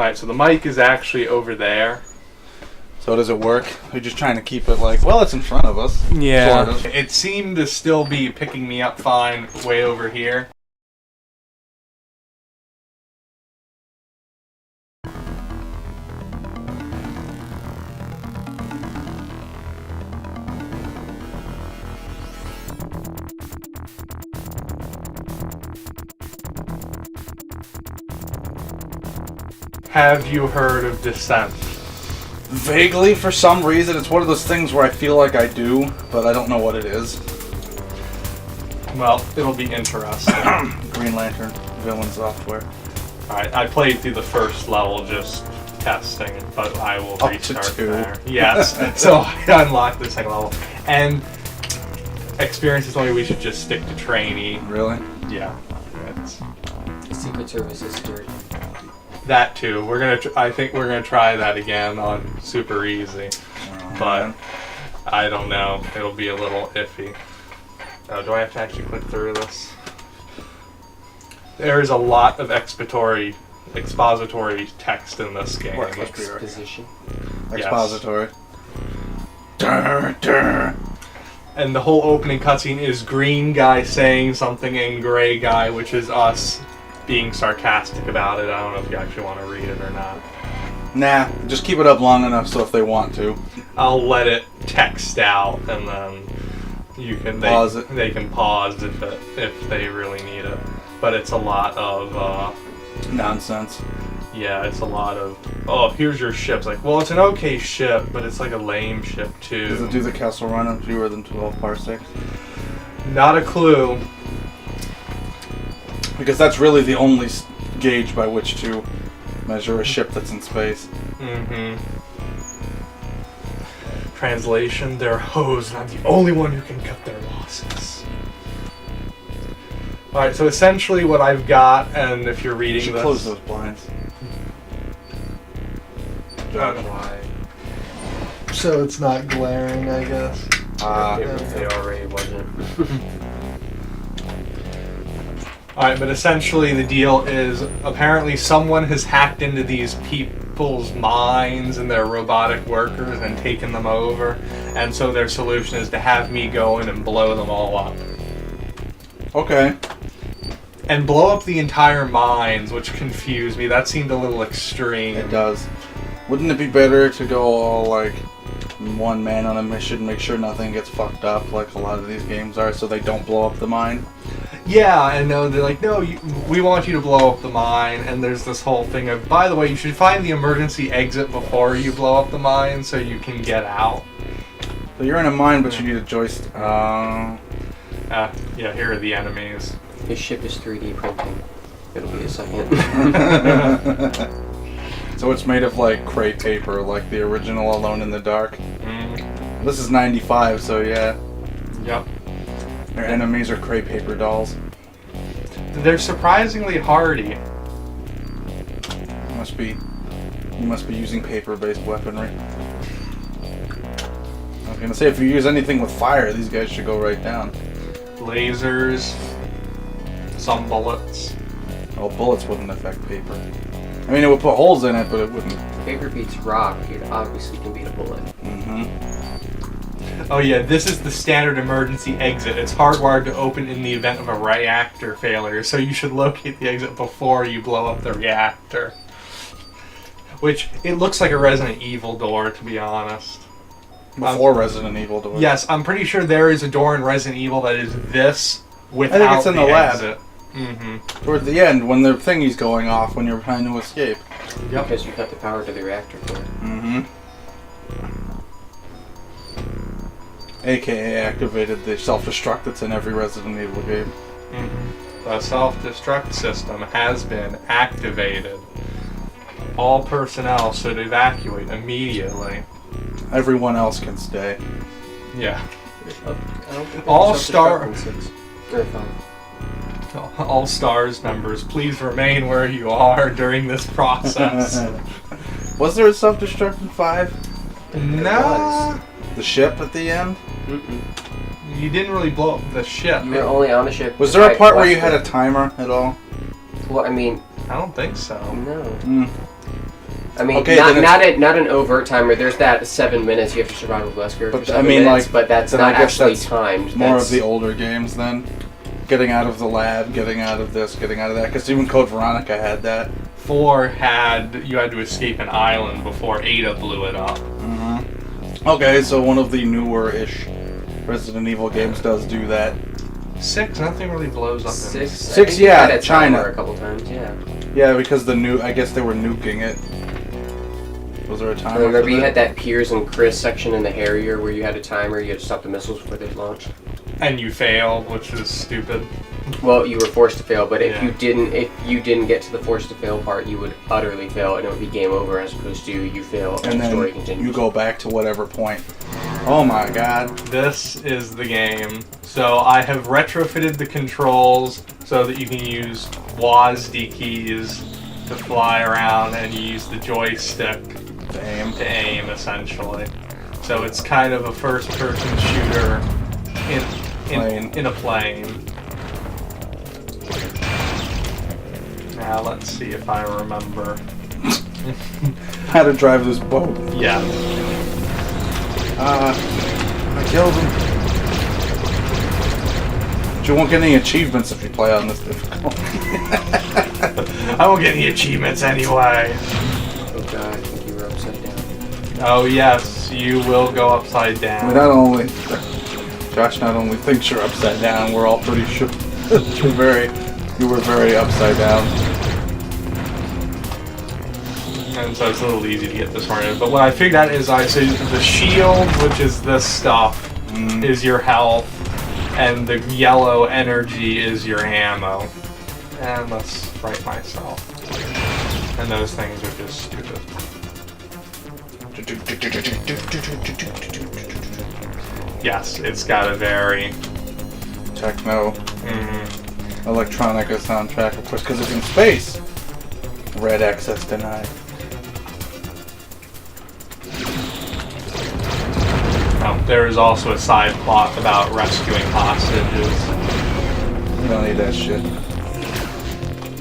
Alright, so the mic is actually over there. So does it work? We're just trying to keep it like, well, it's in front of us. Yeah. Sort of. It seemed to still be picking me up fine way over here. Have you heard of Descent? Vaguely, for some reason, it's one of those things where I feel like I do, but I don't know what it is. Well, it'll be interesting. Green Lantern villain software. Alright, I played through the first level just testing, but I will Up restart to 2. there. Yes, so I unlocked the second level. And experience told me we should just stick to trainee. Really? Yeah. It's The Secret Service is dirty. that too. We're gonna. I think we're gonna try that again on super easy, but I don't know. It'll be a little iffy. Oh, do I have to actually click through this? There is a lot of expository text in this game. What? Exposition. Expository. Durr, durr. And the whole opening cutscene is green guy saying something and gray guy, which is us being sarcastic about it. I don't know if you actually want to read it or not. Nah, just keep it up long enough so if they want to. I'll let it text out, and then you can Pause it. They can pause if they really need it. But it's a lot of Nonsense. yeah, it's a lot of here's your ship. It's like, well, it's an okay ship, but it's like a lame ship too. Does it do the Kessel Run in fewer than 12 parsecs? Not a clue. Because that's really the only gauge by which to measure a ship that's in space. Mm-hmm. Translation, they're hoes, and I'm the only one who can cut their losses. Alright, so essentially what I've got, and if you're You reading should this... close those blinds. Why? So it's not glaring, I guess. It already wasn't. Alright, but essentially the deal is apparently someone has hacked into these people's minds and their robotic workers and taken them over, and so their solution is to have me go in and blow them all up. Okay. And blow up the entire mines, which confused me. That seemed a little extreme. It does. Wouldn't it be better to go all like one man on a mission, make sure nothing gets fucked up like a lot of these games are, so they don't blow up the mine? Yeah, and no, they're like, no, we want you to blow up the mine, and there's this whole thing of, by the way, you should find the emergency exit before you blow up the mine so you can get out. So you're in a mine, but you need a joystick. Yeah, here are the enemies. His ship is 3D printing. It'll be a second. So it's made of like crepe paper, like the original Alone in the Dark. Mm. This is 95, so yeah. Yep. Their enemies are crepe paper dolls. They're surprisingly hardy. You must be using paper-based weaponry. I was gonna say, if you use anything with fire, these guys should go right down. Lasers, some bullets. Well, bullets wouldn't affect paper. I mean, it would put holes in it, but it wouldn't. Paper beats rock. It obviously can beat a bullet. Oh yeah, this is the standard emergency exit. It's hardwired to open in the event of a reactor failure, so you should locate the exit before you blow up the reactor. Which, it looks like a Resident Evil door, to be honest. Before Resident Evil doors. Yes, I'm pretty sure there is a door in Resident Evil that is this without I think it's in the lab. exit. Mm-hmm. Towards the end, when the thingy's going off, when you're trying to escape. Yep. Because you cut the power to the reactor core. AKA activated the self-destruct that's in every Resident Evil game. The self-destruct system has been activated. All personnel should evacuate immediately. Everyone else can stay. Yeah. I don't think All there's star- self-destruct in 6 or 5. All STARS members, please remain where you are during this process. Was there a self-destruct in 5? Nah. The ship at the end? You didn't really blow up the ship. You were only on the ship. Was there a part where you had a timer at all? Well, I mean, I don't think so. no. I mean, Okay, not an overt timer. There's that 7 minutes you have to survive with Wesker for 7 minutes, but that's not actually timed. More of the older games then. Getting out of the lab, getting out of this, getting out of that. Because even Code Veronica had that. 4 you had to escape an island before Ada blew it up. Mm-hmm. Okay, so one of the newer-ish Resident Evil games does do that. 6, nothing really blows up. 6, yeah, China. A couple times, yeah. Yeah, because I guess they were nuking it. Was there a timer? Remember you had that Piers and Chris section in the Harrier where you had a timer, you had to stop the missiles before they'd launch? And you failed, which is stupid. Well, you were forced to fail, but if you didn't get to the forced to fail part, you would utterly fail, and it would be game over as opposed to you fail and the story continues. You go back to whatever point. Oh my god. This is the game. So I have retrofitted the controls so that you can use WASD keys to fly around, and you use the joystick to aim, essentially. So it's kind of a first-person shooter in a plane. Now let's see if I remember how to drive this boat. Yeah. I killed him. But you won't get any achievements if you play on this difficulty. I won't get any achievements anyway. Oh god, I think you were upside down. Oh yes, you will go upside down. Josh not only thinks you're upside down, we're all pretty sure you were very upside down. And so it's a little easy to get this one in. But what I figured out is so the shield, which is this stuff, is your health, and the yellow energy is your ammo. And let's write myself. And those things are just stupid. Yes, it's got a very techno, electronica soundtrack, of course, because it's in space. Red access denied. There is also a side plot about rescuing hostages. You don't need that shit.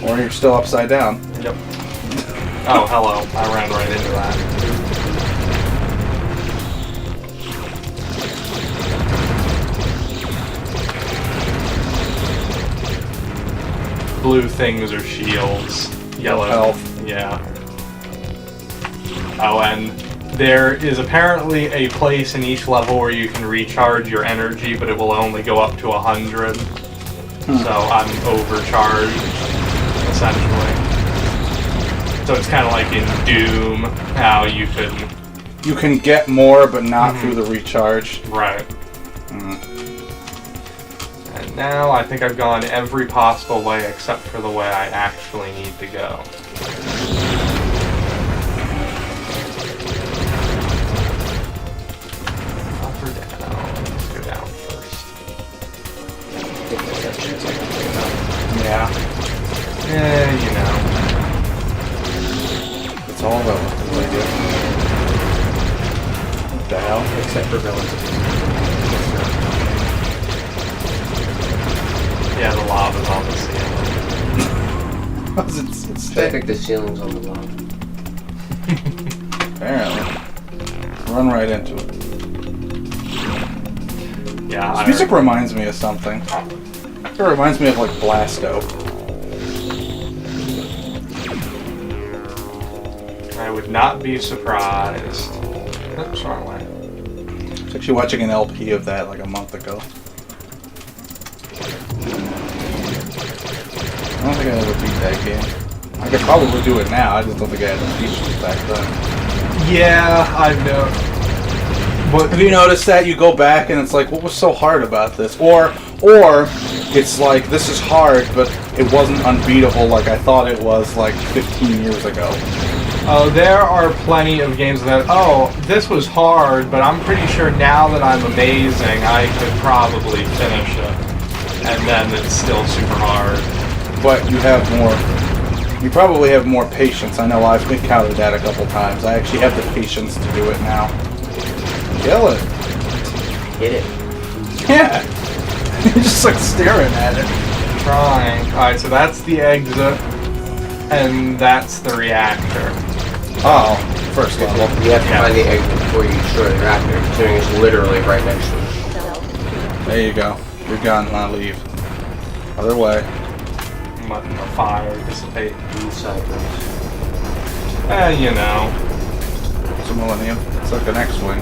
Or you're still upside down. Yep. Oh, hello. I ran right into that. Blue things are shields. Yellow health. Yeah. Oh, and there is apparently a place in each level where you can recharge your energy, but it will only go up to 100. So I'm overcharged, essentially. So it's kind of like in Doom, how you can get more, but not through the recharge. Right. And now I think I've gone every possible way except for the way I actually need to go. Up or down? Let's go down first. Yeah. Yeah, you know. It's all relative, I guess. What the hell? Except for relative. Yeah, the lava's on the ceiling. I think the ceiling's on the lava. Apparently. Run right into it. Yeah. This music reminds me of something. It reminds me of like Blasto. I would not be surprised. Oops, wrong way. I was actually watching an LP of that like a month ago. I don't think I ever beat that game. I could probably do it now, I just don't think I had the features back then. Yeah, I know. But have you noticed that you go back and it's like, what was so hard about this? Or it's like, this is hard, but it wasn't unbeatable like I thought it was like 15 years ago. Oh, there are plenty of games that, this was hard, but I'm pretty sure now that I'm amazing, I could probably finish it. And then it's still super hard. But you probably have more patience. I know I've encountered that a couple times. I actually have the patience to do it now. Kill it. Hit it. Yeah. You're just like staring at it. Trying. Alright, so that's the exit, and that's the reactor. Oh, first level. You have to find the exit before you destroy the reactor, considering it's literally right next to it. There you go. You're gone, now leave. Other way. Letting the fire dissipate. Sideways. You know. It's a Millennium. It's like an X-Wing.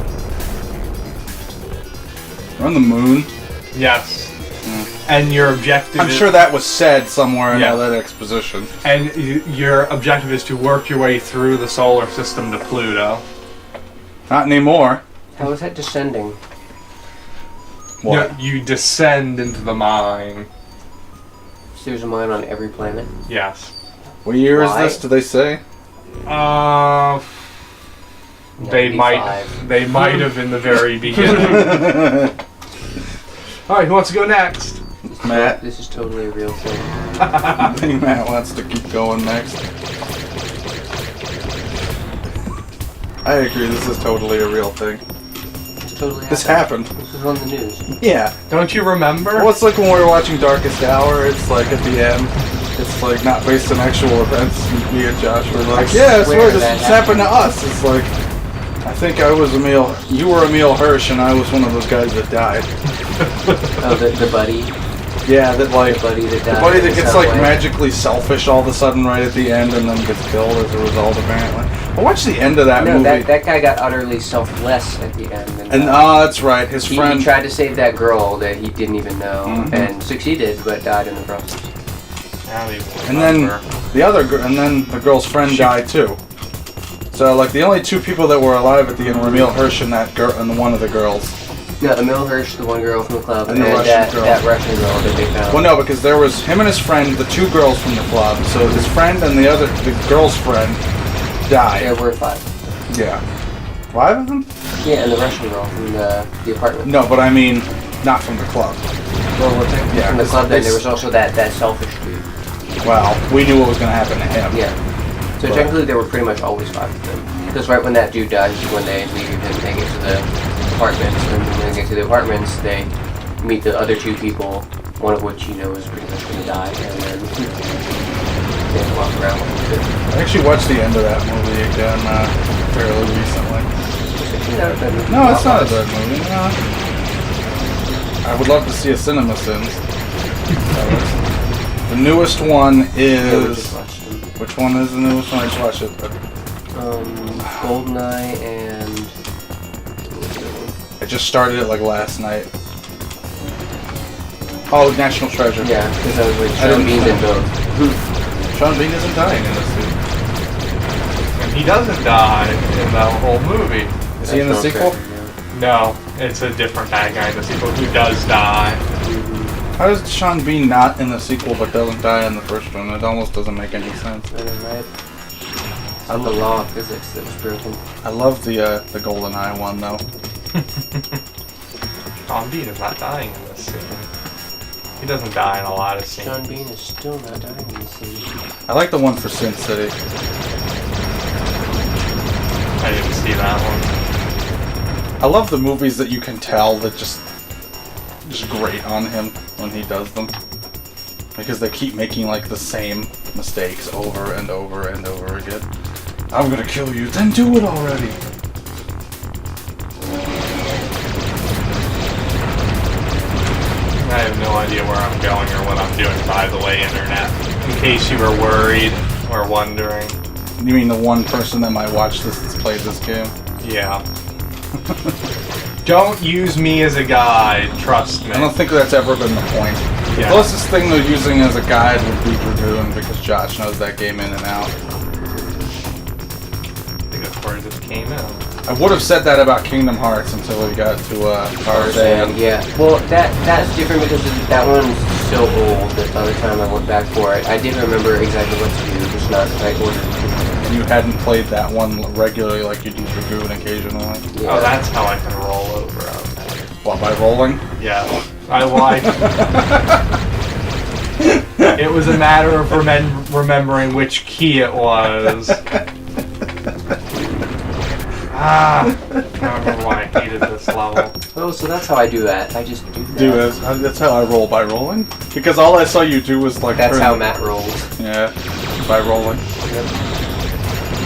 We're on the moon. Yes. And your objective I'm sure that was said somewhere in Yeah. that exposition. And your objective is to work your way through the solar system to Pluto. Not anymore. How is that descending? What? No, you descend into the mine. So there's a mine on every planet? Yes. What year Why? is this, do they say? They 95. might have in the very beginning. Alright, who wants to go next? Matt. This is totally a real thing. I think Matt wants to keep going next. I agree, this is totally a real thing. This totally This happened. This was on the news. Yeah. Don't you remember? Well, it's like when we were watching Darkest Hour, it's like at the end, it's like not based on actual events. Me and Josh were like, yeah, I swear this happened to us. It's like, I think I was you were Emil Hirsch and I was one of those guys that died. Oh, the buddy? Yeah, that like, The buddy that the died buddy in that the gets like subway. magically selfish all of a sudden right at the end and then gets killed as a result apparently. I watched the end of that No, movie. that guy got utterly selfless at the end. And that's right, his he friend. tried to save that girl that he didn't even know, Mhm. and succeeded, but died in the process. And then the girl's friend died too. So like the only two people that were alive at the end were Emil Hirsch and that girl and one of the girls. No, Emil Hirsch, the one girl from the club, And and, the Russian that, girl. that Russian girl that they found. Well, no, because there was him and his friend, the two girls from the club. So his friend and the girl's friend died. There were 5. Yeah. 5 of them? Yeah, and the Russian girl from the apartment. No, but I mean, not from the club. Well, technically Yeah, from the this- club, then this- there was also that selfish dude. Well, we knew what was going to happen to him. Yeah. So But- technically, there were pretty much always 5 of them. Because right when that dude dies is when they leave and they get to the apartments. And when they get to the apartments, they meet the other 2 people, one of which you know is pretty much going to die, and then they walk around with it. I actually watched the end of that movie again fairly recently. No, it's not a bad movie. No. I would love to see a CinemaSins. The newest one Yeah, we is... just watched them. Which one is the newest one? I just watched it. GoldenEye and... I just started it like last night. Oh, National Treasure. Yeah, because I was like, I Sean didn't Bean's in know. both. Sean Bean isn't dying in this movie. And he doesn't die in the whole movie. Is he in the National sequel? Treasure, yeah. No, it's a different bad guy in the sequel who does die. How is Sean Bean not in the sequel but doesn't die in the first one? It almost doesn't make any sense. I know, right? On the law of physics that was broken. I love the GoldenEye one though. Sean Bean is not dying in this scene. He doesn't die in a lot of scenes. Sean Bean is still not dying in this scene. I like the one for Sin City. I didn't see that one. I love the movies that you can tell that just grate on him when he does them. Because they keep making like the same mistakes over and over and over again. I'm gonna kill you, then do it already. I have no idea where I'm going or what I'm doing, by the way, Internet. In case you were worried or wondering. You mean the one person that might watch this that's played this game? Yeah. Don't use me as a guide, trust me. I don't think that's ever been the point. The Yeah. closest thing they're using as a guide would be Dragoon because Josh knows that game in and out. I think that's where it just came in. I would have said that about Kingdom Hearts until we got to Tarzan. Yeah. Well, that's different because that one's so old that by the time I went back for it, I did remember exactly what to do, just not the right order. And you hadn't played that one regularly like you do Dragoon occasionally. Yeah. Oh, that's how I can roll over. Okay. What, by rolling? Yeah. I like. It was a matter of remembering which key it was. I don't remember why I hated this level. Oh, so that's how I do that. I just do that. That's how I roll, by rolling. Because all I saw you do was like That's turn how the- Matt rolls. Yeah, by rolling.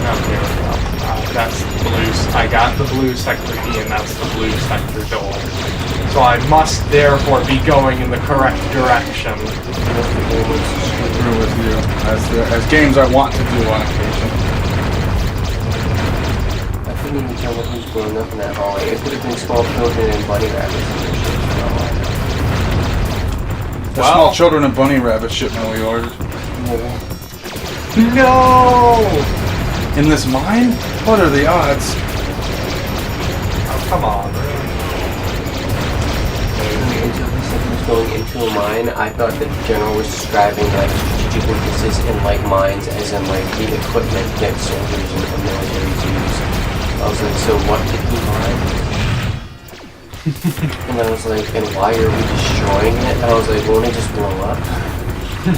Oh, here we go. That's the blue. I got the blue sector key, and that's the blue sector door. So I must therefore be going in the correct direction. I agree with you, as games I want to do on occasion. I couldn't even tell what was growing up in that hallway. It could have been small children and bunny rabbits and shit. The small children and bunny rabbit shipment we ordered. No! In this mine? What are the odds? Oh, come on. Until he said he was going into a mine, I thought the general was describing like strategic emphasis in like mines as in like the equipment that soldiers and military use. I was like, so what did he mine? And I was like, and why are we destroying it? And I was like, won't it just blow up?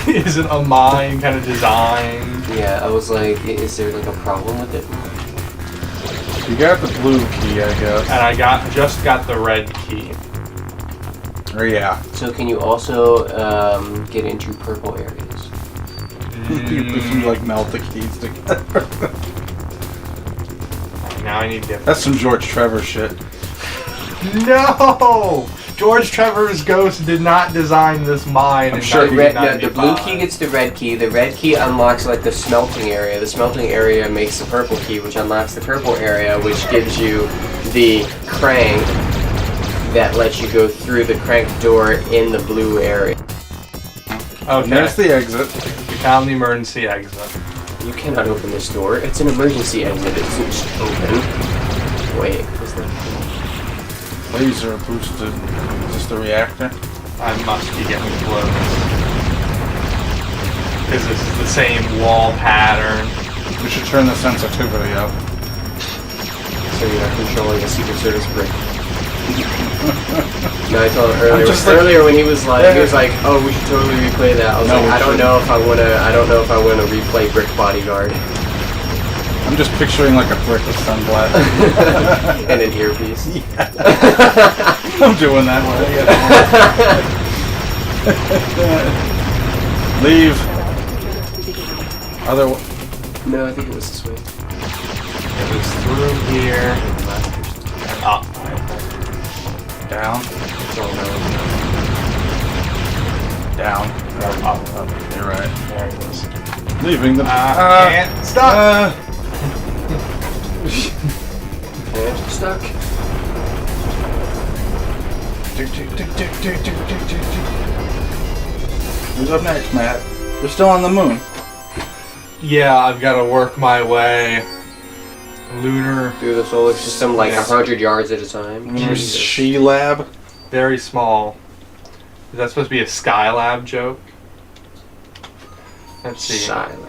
Is it a mine kind of design? Yeah, I was like, is there like a problem with it? You got the blue key, I guess. And I just got the red key. Oh yeah. So can you also get into purple areas? You like melt the keys together. Now I need to. That's some George Trevor shit. No! George Trevor's ghost did not design this mine. I'm sure he the blue key gets the red key. The red key unlocks like the smelting area. The smelting area makes the purple key, which unlocks the purple area, which gives you the crank that lets you go through the crank door in the blue area. Okay. There's the exit. We found the emergency exit. You cannot open this door. It's an emergency exit. It's just open. Wait, is that? Laser boosted. Is this the reactor? I must be getting close. Because this is the same wall pattern. We should turn the sensitivity up. So you're not controlling a Secret Service brick. No, I told him earlier when he was like, oh, we should totally replay that. I was like, I don't know if I wanna replay Brick Bodyguard. I'm just picturing like a brick with sunglasses. And an earpiece. Yeah. I'm doing that one. Leave. Other. No, I think it was this way. It was through here and up. Down. So no. Down. Up. You're right. There it is. Leaving the. Can't stop. And stuck. Who's up next, Matt? We're still on the moon. Yeah, I've got to work my way. Lunar. Through the solar system like 100 yards at a time. She lab. Very small. Is that supposed to be a Skylab joke? Let's see. Silent.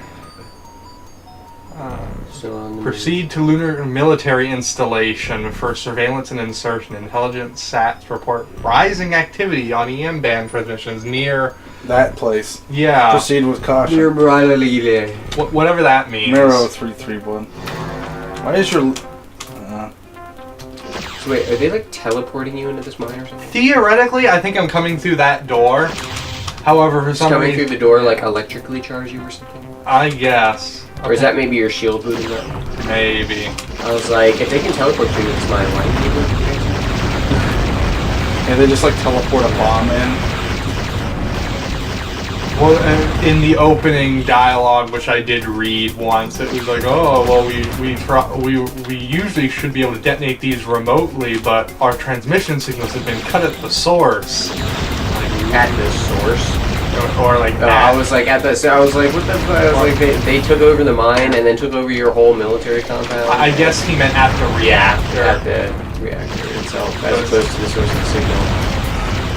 Still on the Proceed to lunar military installation for surveillance and insertion. Intelligence SATs report rising activity on EM band transmissions near That place. Yeah. Proceed with caution. Near Bralile. Whatever that means. Miro 331. Why is your... So wait, are they like teleporting you into this mine or something? Theoretically, I think I'm coming through that door. However, for some coming reason... through the door like electrically charge you or something? I guess. Or is that maybe your shield booting up? Maybe. I was like, if they can teleport you into this mine, why can't you? Yeah, they just like teleport a bomb in. Well, in the opening dialogue, which I did read once, it was like, oh, well, we usually should be able to detonate these remotely, but our transmission signals have been cut at the source. At the source? Or like that. I was like, what the fuck? I was like, they took over the mine and then took over your whole military compound? I guess he meant at the reactor. At the reactor itself, as opposed to the source of the signal.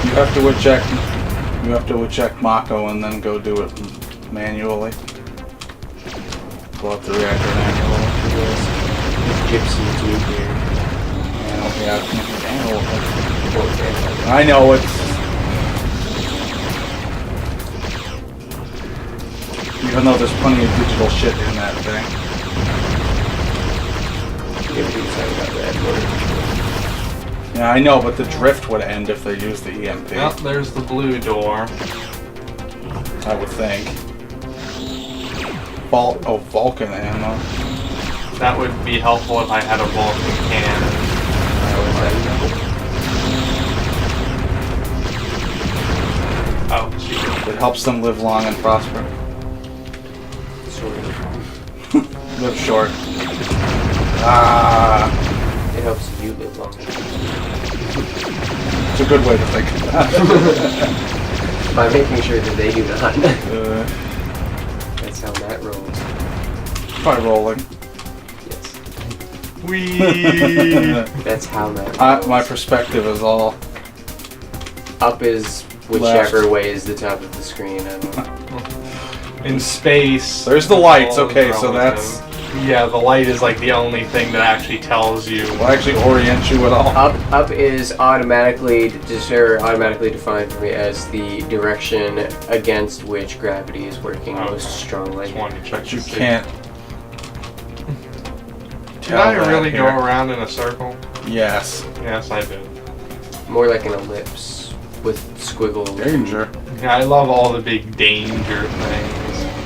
You have to eject Mako and then go do it manually. Blow up the reactor manually. Gypsy too here. I know it's... Even though there's plenty of digital shit in that thing. Yeah, I know, but the drift would end if they used the EMP. Well, there's the blue door. I would think. Vulcan ammo. That would be helpful if I had a Vulcan cannon. Oh, shoot. It helps them live long and prosper. Sort of. Live short. Ah, It helps you live longer. it's a good way to think about it. By making sure that they do not. Uh, That's how Matt rolls. By rolling. Yes. Whee! That's how Matt rolls. My perspective is all. Up is whichever way is the top of the screen. I don't know. In space. There's the lights. all is Okay, so relative. that's. Yeah, the light is like the only thing that actually tells you. Will actually orient you at all. Up is automatically defined for me as the direction against which gravity is working most strongly. Just wanted to check But you to see. can't. Did I tell that really go here. around in a circle? Yes. Yes, I did. More like an ellipse with squiggles. Danger. Yeah, I love all the big danger things.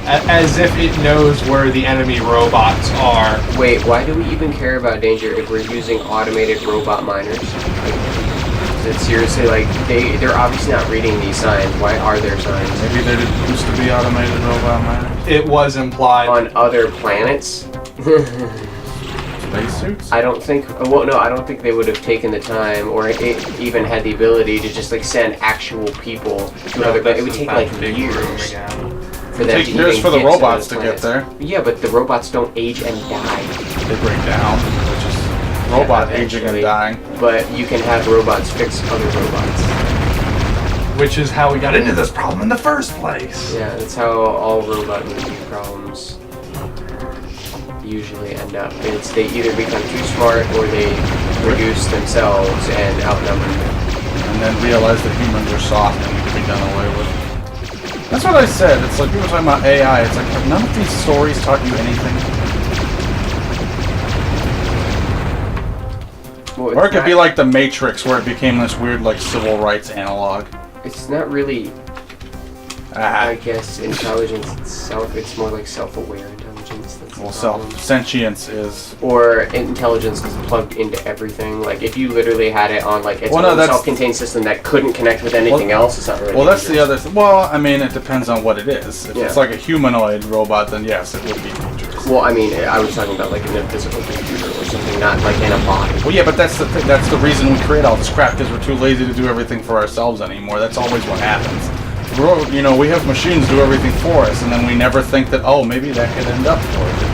As if it knows where the enemy robots are. Wait, why do we even care about danger if we're using automated robot miners? Like, is it seriously like they're obviously not reading these signs? Why are there signs Maybe there didn't used to be automated robot miners. It was implied. on other planets? Spacesuits? I don't think. Well, no, I don't think they would have taken the time or even had the ability to just like send actual people to other. But it would take like years for them Take to years even for the get robots to to those get there. planets. Yeah, but the robots don't age and die. They break down. They're just robot aging and eventually. dying. But you can have robots fix other robots. Which is how we got into this problem in the first place. Yeah, that's how all robot movie problems usually end up. They either become too smart or they reduce themselves and outnumber them. And then realize that humans are soft and need to be done away with. That's what I said. It's like people talking about AI. It's like, have none of these stories taught you anything? Well, Or it could be like The Matrix, where it became this weird, like, civil rights analog. it's not really, Ah, I guess, intelligence itself. It's more like self-aware intelligence. That's the well, problem. sentience is. Or intelligence is plugged into everything. Like if you literally had it on like its Well, no, own that's- self-contained system that couldn't connect with anything else, it's not really. Well, that's the dangerous. other. Well, I mean, it depends on what it is. If Yeah. it's like a humanoid robot, then yes, it would be dangerous. Well, I mean, I was talking about like in a physical computer or something, not like in a body. Well, yeah, but that's the thing. That's the reason we create all this crap, because we're too lazy to do everything for ourselves anymore. That's always what happens. You know, we have machines do everything for us, and then we never think that, oh, maybe that could end up for it.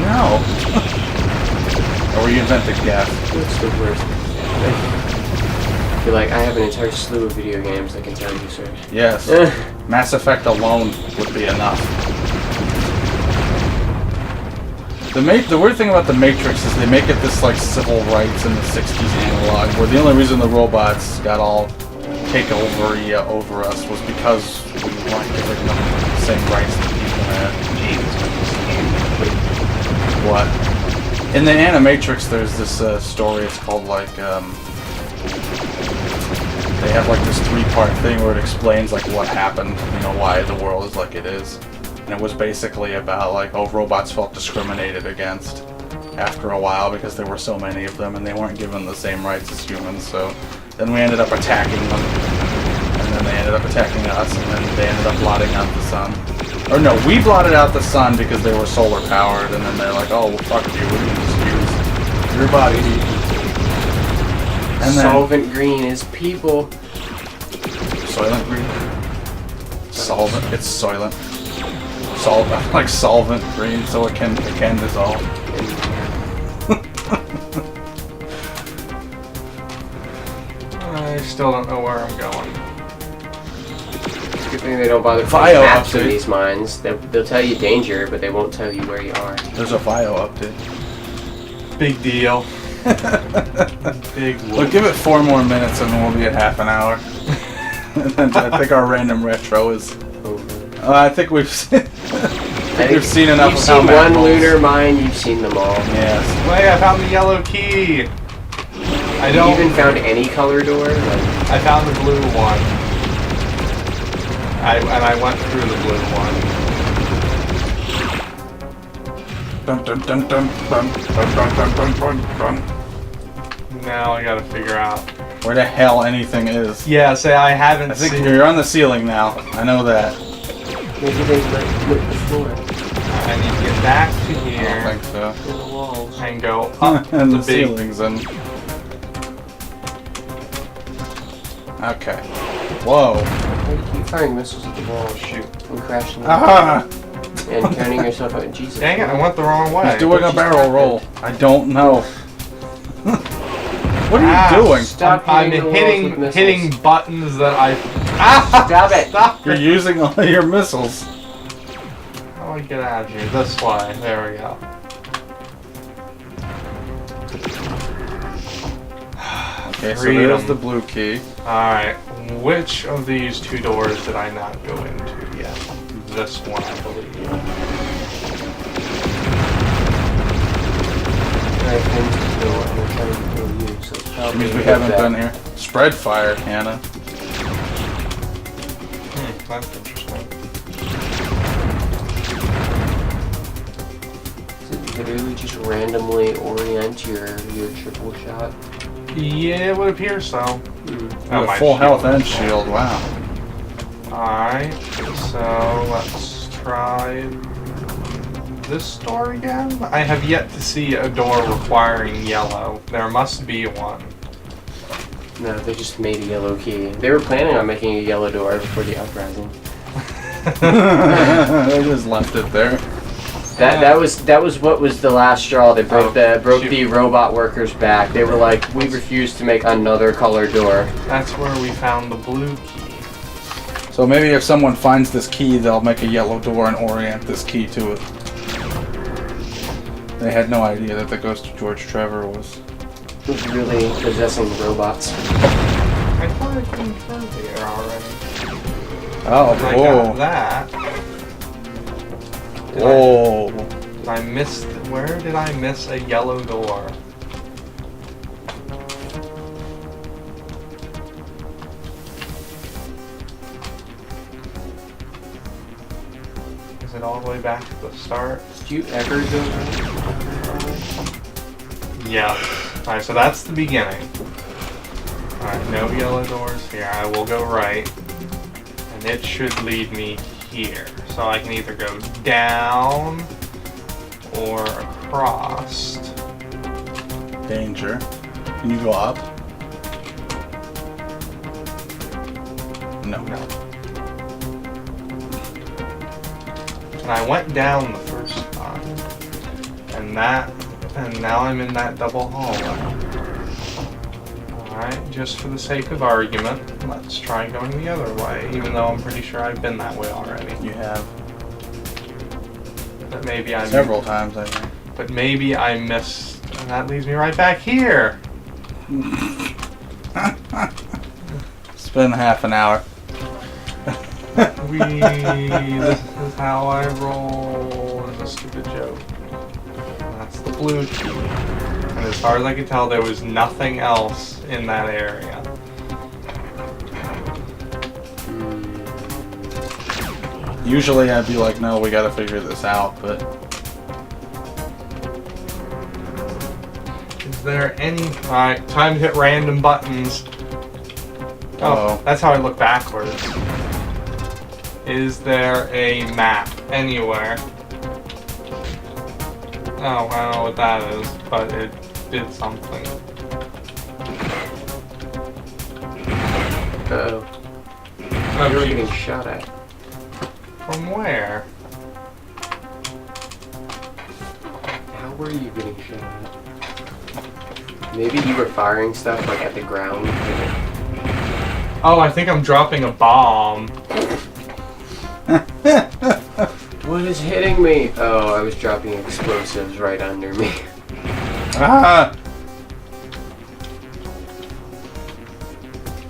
No. Or we invent the gas. What's the worst? You're like, I have an entire slew of video games that can tell you, sir. Yes. Mass Effect alone would be enough. The weird thing about the Matrix is they make it this like civil rights in the 60s analog, where the only reason the robots got all take over us was because we weren't giving them the same rights that people had. What? In the Animatrix, there's this story. It's called like they have like this 3-part thing where it explains like what happened, you know, why the world is like it is. And it was basically about like, oh, robots felt discriminated against after a while because there were so many of them and they weren't given the same rights as humans. So then we ended up attacking them, and then they ended up attacking us, and then they ended up blotting out the sun. Or no, we blotted out the sun because they were solar powered, and then they're like, oh, well, fuck you, we can just use your body. And then Solvent green is people. Soylent Green. Solvent. It's Soylent. Solvent, like solvent green, so it can dissolve. I still don't know where I'm going. It's a good thing they don't bother putting Bio maps in update. these mines. They'll tell you danger, but they won't tell you where you are. There's a bio update. Big deal. Big We'll give it 4 more minutes and then we'll be at half an hour. And I think our random retro is. I think we've seen, we've seen enough You've of how seen Matt one rolls. lunar mine, you've seen them all. Yes. Wait, I found the yellow key. I You don't. even found any color door? Like, I found the blue one. I went through the blue one. Dun, dun, dun, dun, dun, dun, dun, dun, dun, dun, dun. Now I gotta figure out. Where the hell anything is. Yeah, say I haven't I think seen. you're on the ceiling now. I know that. Maybe they lit the floor I need to get back to I don't here think so. in the walls. and go up And the the big. ceilings and. Okay. Whoa. Why do you keep firing missiles at the wall? Shoot. And crashing Ah! and turning yourself out? Jesus. Dang it! I went the wrong way. He's doing a just barrel happened? roll. I don't know. What are you doing? Stop I'm hitting the walls hitting with missiles. hitting buttons that I. Ah! Stop it! Stop You're it! using all your missiles. How do I get out of here? This way. There we go. Okay, so Freedom. there's the blue key. Alright, which of these two doors did I not go into yet? This one, I believe. Alright, things to do. I'm gonna try to kill you, so it's probably Means we good haven't bet. been here. Spread fire cannon. That's interesting. Does it literally just randomly orient your triple shot? Yeah, it would appear so. Hmm. Oh, With my a full health shield. and shield. Wow. Alright, so let's try this door again. I have yet to see a door requiring yellow. There must be one. No, they just made a yellow key. They were planning on making a yellow door before the uprising. They just left it there. That was what was the last straw that broke shoot. the robot workers' back. They were like, we refuse to make another color door. That's where we found the blue key. So maybe if someone finds this key, they'll make a yellow door and orient this key to it. They had no idea that the ghost of George Trevor was. Was really possessing robots. I thought I confirmed here already. Oh, I got whoa. that. Whoa. I missed. Where did I miss a yellow door? Is it all the way back to the start? Did you ever go around? Yeah. Alright, so that's the beginning. Alright, no yellow doors here. I will go right. And it should lead me here. So I can either go down or across. Danger. Can you go up? No. No. And I went down the first time. And now I'm in that double hallway. Alright, just for the sake of argument, let's try going the other way, even though I'm pretty sure I've been that way already. You have. But maybe I Several times, I think. But maybe I missed, and that leaves me right back here. It's been half an hour. This is how I roll. It's a stupid joke. And that's the blue key. And as far as I could tell, there was nothing else in that area. Usually I'd be like, no, we gotta figure this out, but Is there any... Alright, time to hit random buttons. Oh, Uh-oh. that's how I look backwards. Is there a map anywhere? Oh, I don't know what that is, but it did something. Uh-oh. Oh, You're shoot. getting shot at. From where? How were you getting shot at? Maybe you were firing stuff like at the ground. Oh, I think I'm dropping a bomb. What is hitting me? Oh, I was dropping explosives right under me. ah,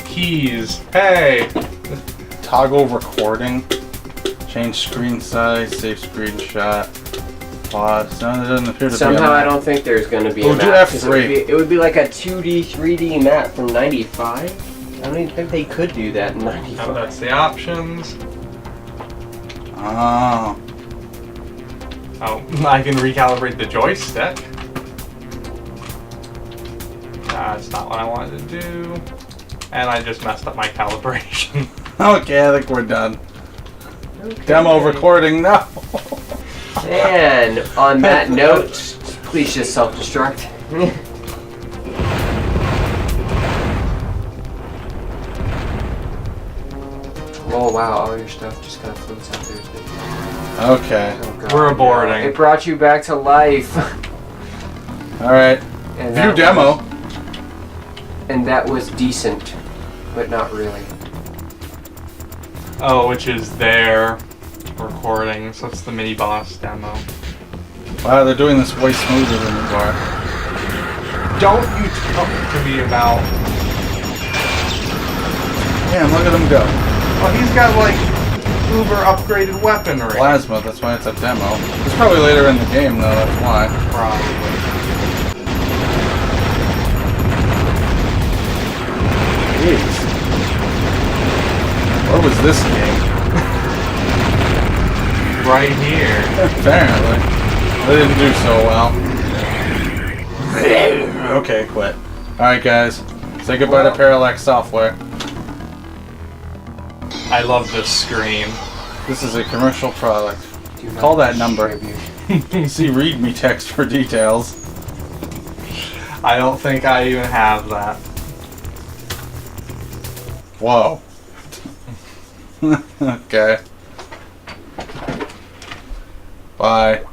Keys. Hey! toggle recording, change screen size, save screenshot, pause. No, there doesn't appear to be. Somehow I don't think there's going to be a We'll do map. 'cause F3. It would be like a 2D, 3D map from 95? I don't even think they could do that in Now 95. that's the options. Oh. Oh, I can recalibrate the joystick. That's not what I wanted to do. And I just messed up my calibration. Okay, I think we're done. Okay. Demo recording now. And on that note, please just self-destruct. Oh wow, all your stuff just kind of floats out there. Okay. Oh, God. We're aborting. It brought you back to life. Alright. And View that demo. And that was decent, but not really. Oh, which is their recording, so it's the mini boss demo. Wow, they're doing this way smoother than we are. Don't you talk to me about... Damn, look at him go. Well, he's got like uber upgraded weaponry. Plasma, that's why it's a demo. It's probably later in the game though, that's why. Probably. Jeez. Where was this game? Right here. Apparently. They didn't do so well. Okay, quit. Alright guys, say goodbye to Parallax Software. I love this screen. This is a commercial product. Do not Call that number. distribute. See readme text for details. I don't think I even have that. Whoa. Okay. Bye.